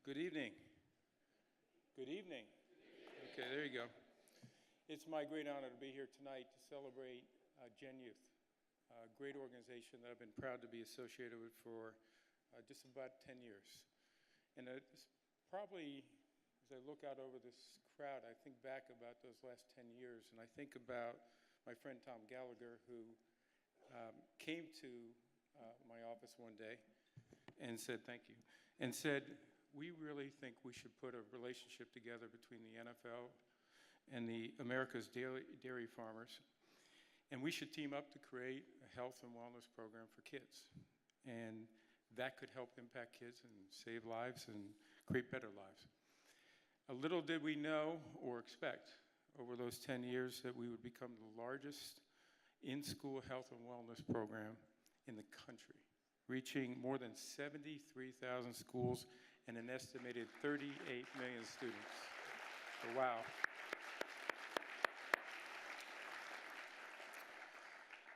Good evening. Good evening. Okay, there you go. It's my great honor to be here tonight to celebrate GENYOUth, a great organization that I've been proud to be associated with for just about 10 years. And it's probably, as I look out over this crowd, I think back about those last 10 years, and I think about my friend Tom Gallagher, who came to my office one day and said, thank you, and said, we really think we should put a relationship together between the NFL and the America's dairy farmers, and we should team up to create a health and wellness program for kids. And that could help impact kids and save lives and create better lives. A little did we know or expect over those 10 years that we would become the largest in-school health and wellness program in the country, reaching more than 73,000 schools and an estimated 38 million students. So, wow.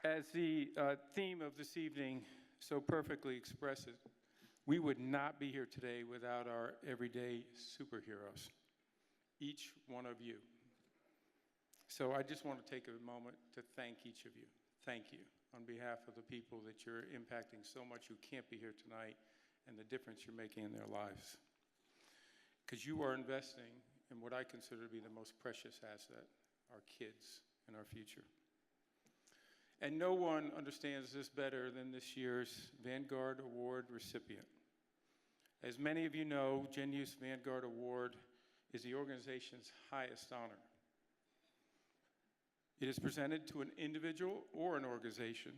As the theme of this evening so perfectly expresses, we would not be here today without our everyday superheroes, each one of you. So I just want to take a moment to thank each of you. Thank you on behalf of the people that you're impacting so much who can't be here tonight and the difference you're making in their lives. Because you are investing in what I consider to be the most precious asset, our kids and our future. And no one understands this better than this year's Vanguard Award recipient. As many of you know, GENYOUth's Vanguard Award is the organization's highest honor. It is presented to an individual or an organization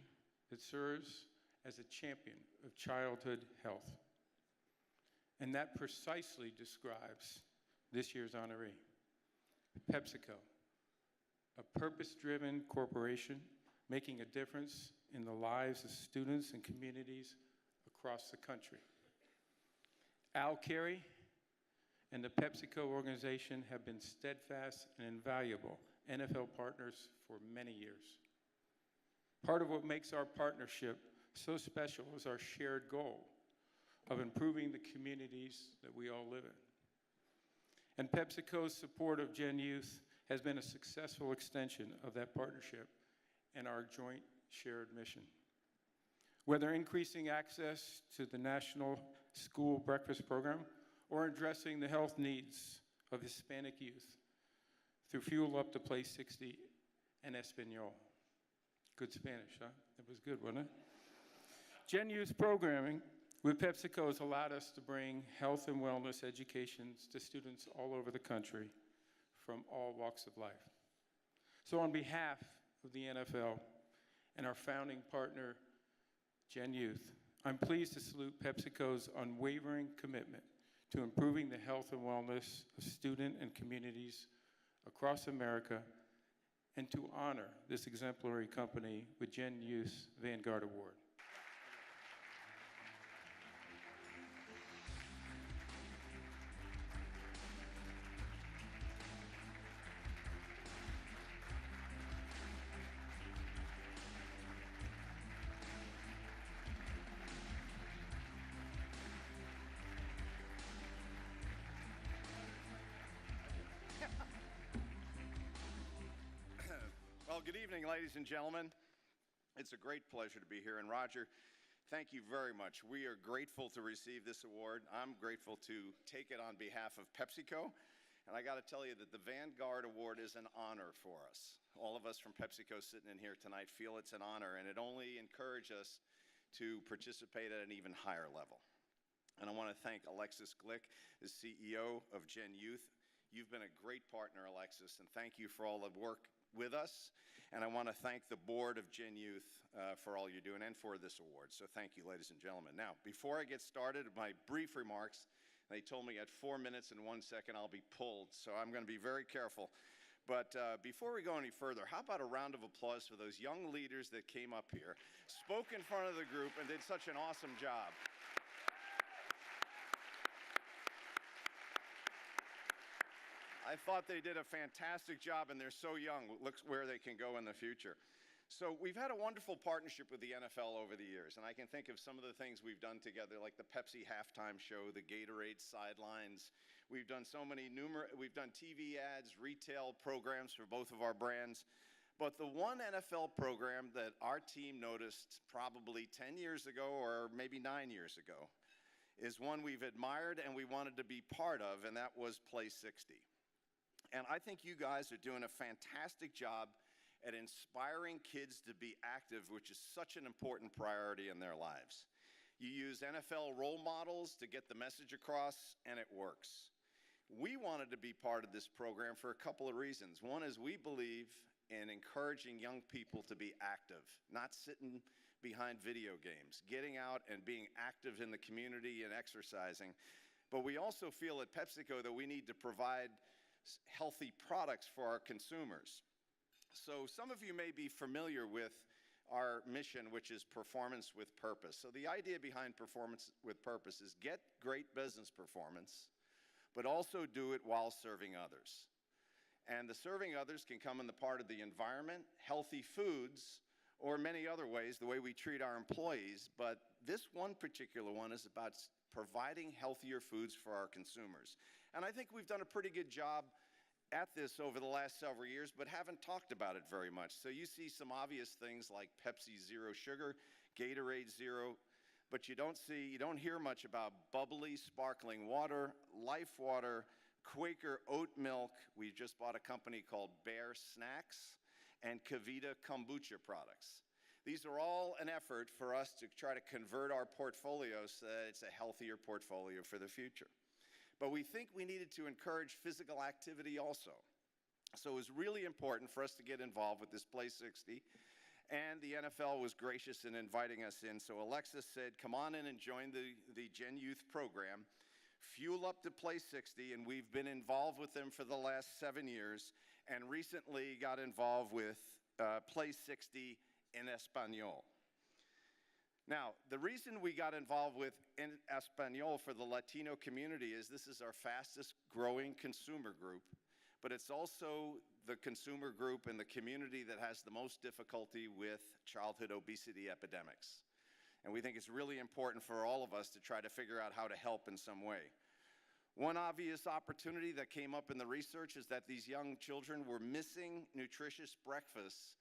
that serves as a champion of childhood health. And that precisely describes this year's honoree, PepsiCo, a purpose-driven corporation making a difference in the lives of students and communities across the country. Carey and the PepsiCo organization have been steadfast and invaluable NFL partners for many years. Part of what makes our partnership so special is our shared goal of improving the communities that we all live in. And PepsiCo's support of GENYOUth has been a successful extension of that partnership and our joint shared mission. Whether increasing access to the National School Breakfast Program or addressing the health needs of Hispanic youth through Fuel Up to Play 60 and Espanol. Good Spanish, huh? That was good, wasn't it? GENYOUth programming with PepsiCo has allowed us to bring health and wellness educations to students all over the country from all walks of life. So on behalf of the NFL and our founding partner, GENYOUth, I'm pleased to salute PepsiCo's unwavering commitment to improving the health and wellness of student and communities across America, and to honor this exemplary company with GENYOUth's Vanguard Award. Well, good evening, ladies and gentlemen. It's a great pleasure to be here. And Roger, thank you very much. We are grateful to receive this award. I'm grateful to take it on behalf of PepsiCo. And I got to tell you that the Vanguard Award is an honor for us. All of us from PepsiCo sitting in here tonight feel it's an honor, and it only encourages us to participate at an even higher level. And I want to thank Alexis Glick, the CEO of GENYOUth. You've been a great partner, Alexis, and thank you for all the work with us. And I want to thank the board of GENYOUth for all you're doing and for this award. So thank you, ladies and gentlemen. Now, before I get started, my brief remarks, they told me at 4 minutes and 1 second I'll be pulled, so I'm going to be very careful. But before we go any further, how about a round of applause for those young leaders that came up here, spoke in front of the group, and did such an awesome job. I thought they did a fantastic job, and they're so young. Look where they can go in the future. So we've had a wonderful partnership with the NFL over the years, and I can think of some of the things we've done together, like the Pepsi halftime show, the Gatorade sidelines. We've done we've done TV ads, retail programs for both of our brands. But the one NFL program that our team noticed probably 10 years ago or maybe 9 years ago is one we've admired and we wanted to be part of, and that was Play 60. And I think you guys are doing a fantastic job at inspiring kids to be active, which is such an important priority in their lives. You use NFL role models to get the message across, and it works. We wanted to be part of this program for a couple of reasons. One is we believe in encouraging young people to be active, not sitting behind video games, getting out and being active in the community and exercising. But we also feel at PepsiCo that we need to provide healthy products for our consumers. So some of you may be familiar with our mission, which is performance with purpose. So the idea behind performance with purpose is get great business performance, but also do it while serving others. And the serving others can come in the part of the environment, healthy foods, or many other ways, the way we treat our employees. But this one particular one is about providing healthier foods for our consumers. And I think we've done a pretty good job at this over the last several years, but haven't talked about it very much. So you see some obvious things like Pepsi Zero Sugar, Gatorade Zero, but you don't hear much about bubbly sparkling water, Life Water, Quaker oat milk. We just bought a company called Bear Snacks, and Kavita kombucha products. These are all an effort for us to try to convert our portfolio so that it's a healthier portfolio for the future. But we think we needed to encourage physical activity also. So it was really important for us to get involved with this Play 60, and the NFL was gracious in inviting us in. So Alexis said, come on in and join the GENYOUth program, fuel up to Play 60, and we've been involved with them for the last 7 years, and recently got involved with Play 60 in Espanol. Now, the reason we got involved with in Espanol for the Latino community is this is our fastest growing consumer group, but it's also the consumer group in the community that has the most difficulty with childhood obesity epidemics. And we think it's really important for all of us to try to figure out how to help in some way. One obvious opportunity that came up in the research is that these young children were missing nutritious breakfasts.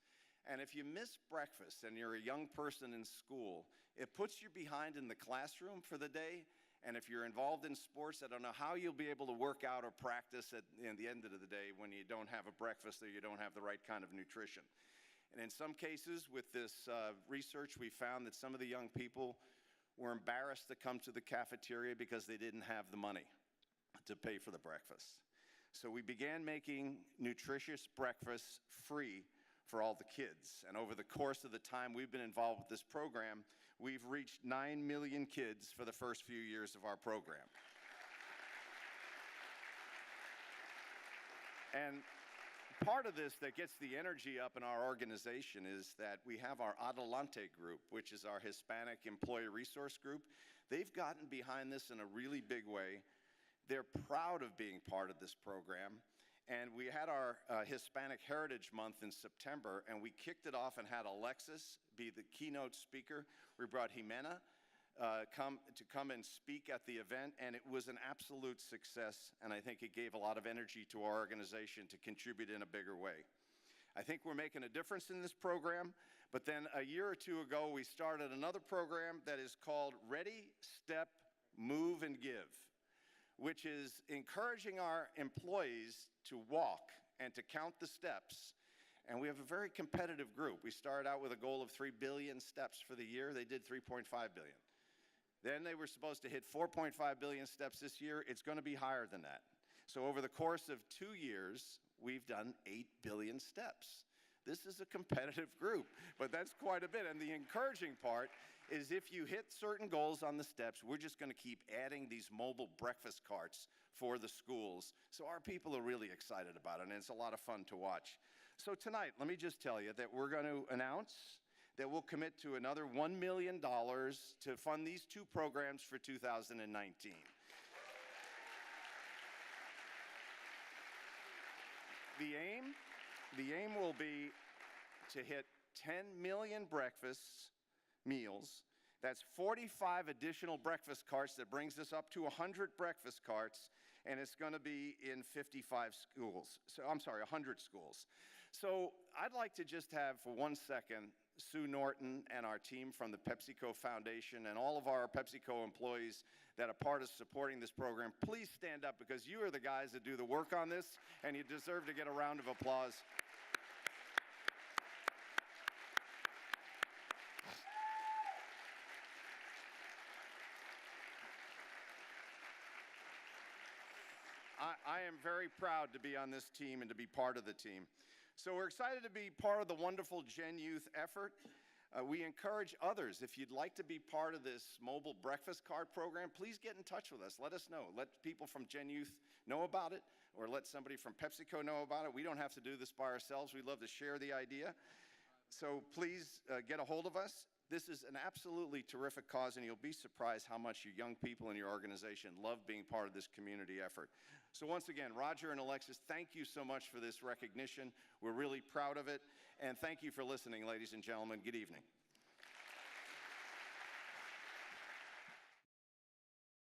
And if you miss breakfast and you're a young person in school, it puts you behind in the classroom for the day. And if you're involved in sports, I don't know how you'll be able to work out or practice at the end of the day when you don't have a breakfast or you don't have the right kind of nutrition. And in some cases with this research, we found that some of the young people were embarrassed to come to the cafeteria because they didn't have the money to pay for the breakfast. So we began making nutritious breakfasts free for all the kids. And over the course of the time we've been involved with this program, we've reached 9 million kids for the first few years of our program. And part of this that gets the energy up in our organization is that we have our Adelante group, which is our Hispanic employee resource group. They've gotten behind this in a really big way. They're proud of being part of this program. And we had our Hispanic Heritage Month in September, and we kicked it off and had Alexis be the keynote speaker. We brought Jimena come and speak at the event, and it was an absolute success, and I think it gave a lot of energy to our organization to contribute in a bigger way. I think we're making a difference in this program, but then a year or two ago, we started another program that is called Ready, Step, Move, and Give, which is encouraging our employees to walk and to count the steps. And we have a very competitive group. We started out with a goal of 3 billion steps for the year. They did 3.5 billion. Then they were supposed to hit 4.5 billion steps this year. It's going to be higher than that. So over the course of 2 years, we've done 8 billion steps. This is a competitive group, but that's quite a bit. And the encouraging part is if you hit certain goals on the steps, we're just going to keep adding these mobile breakfast carts for the schools. So our people are really excited about it, and it's a lot of fun to watch. So tonight, let me just tell you that we're going to announce that we'll commit to another $1 million to fund these 2 programs for 2019. The aim will be to hit 10 million breakfast meals. That's 45 additional breakfast carts. That brings us up to 100 breakfast carts, and it's going to be in 55 schools. So, I'm sorry, 100 schools. So I'd like to just have, for 1 second, Sue Norton and our team from the PepsiCo Foundation and all of our PepsiCo employees that are part of supporting this program, please stand up, because you are the guys that do the work on this, and you deserve to get a round of applause. I am very proud to be on this team and to be part of the team. So we're excited to be part of the wonderful GENYOUth effort. We encourage others, if you'd like to be part of this mobile breakfast cart program, please get in touch with us. Let us know. Let people from GENYOUth know about it, or let somebody from PepsiCo know about it. We don't have to do this by ourselves. We'd love to share the idea. So please get a hold of us. This is an absolutely terrific cause, and you'll be surprised how much your young people in your organization love being part of this community effort. So once again, Roger and Alexis, thank you so much for this recognition. We're really proud of it, and thank you for listening, ladies and gentlemen. Good evening.